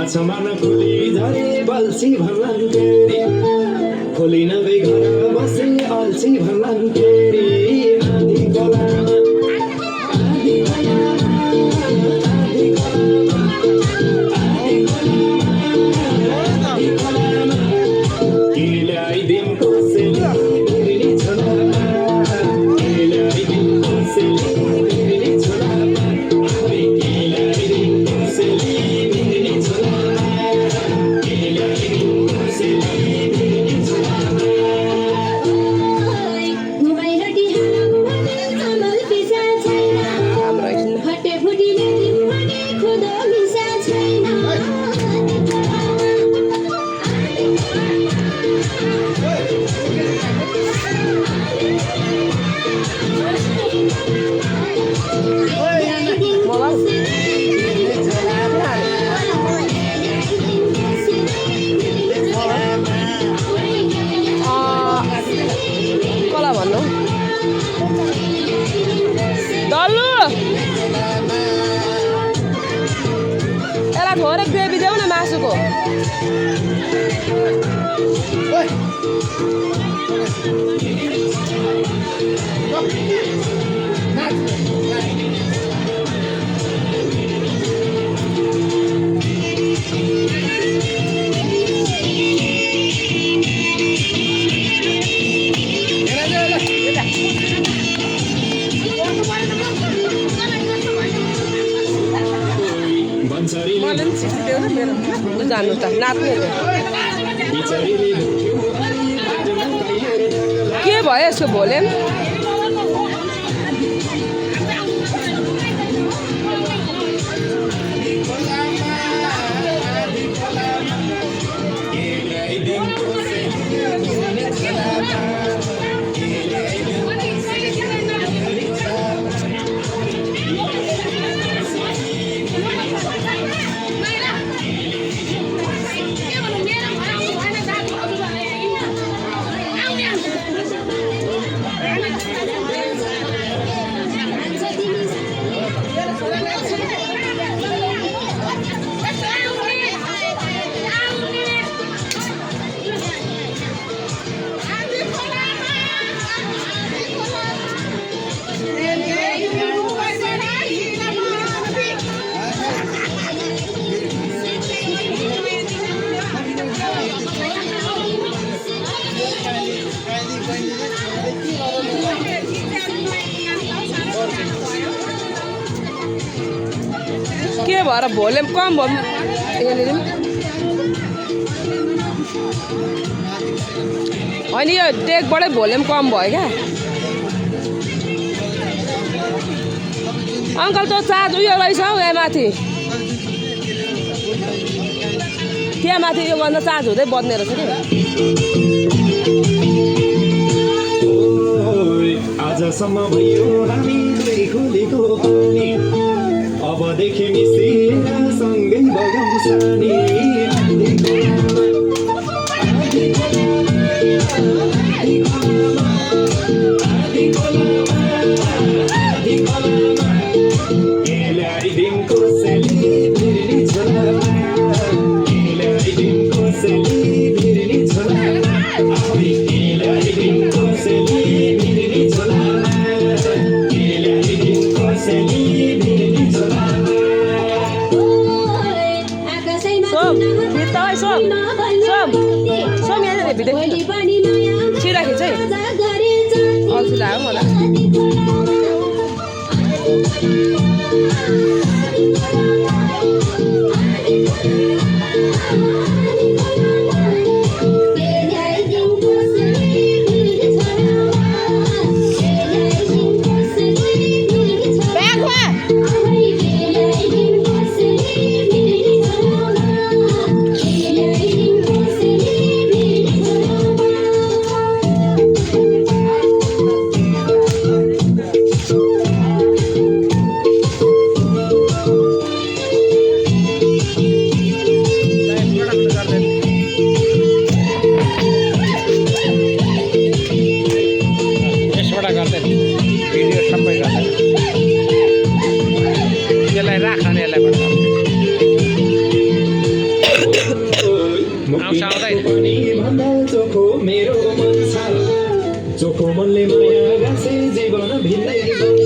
माछामा नखुली झरे बल्छी भन्लान् फेरि खोली नभई घर बसे अल्छी भन्लान् फेरि आधी खोलामा आधी खोलामा आधी खोलामा आधी खोलामा आधी खोलामा के ल्याइदिउँ कसैले बिर्नी छोलामा के ल्याइदिउँ कसैले बिर्नी छोलामा आफै के ल्याइदिउँ कसैले बिर्नी छोलामा के ल्याइदिउँ कसैले बिर्नी छोलामा कला भन्नु डल्लु यसलाई थोरै ग्रेभी देऊ न मासुको मैले पनि छिटिदेऊ न मेरो जानु त नाच्नेले के भयो यसको भोले के भएर भोल्युम कम भयो यहाँनिर होइन यो डेकबाटै भोल्युम कम भयो क्या अङ्कल त्यो चार्ज उयो रहेछ हौ यहाँ माथि त्यहाँ माथि यो गर्दा चार्ज हुँदै बज्ने रहेछ कि आजसम्म भयो हामी दुई खोलेको पानी अबदेखि मिसिएर सँगै बगाउँ सानी आधी खोलामा आधी खोलामा आधी खोलामा के ल्याइदिउँ कसैले बिर्नी छोलामा के ल्याइदिउँ कसैले बिर्नी छोलामा आफै के ल्याइदिउँ कसैले बिर्नी छोलामा के ल्याइदिउँ कसैले बिर्नी छोलामा सोम यहाँनिर भिडियो छिरा खिच है अल्छी लाग्यो मलाई आउँछ आउँदैन पनि भन्दा चोखो मेरो मन छ चोखो मनले माया गाँसे जीवन भिन्दै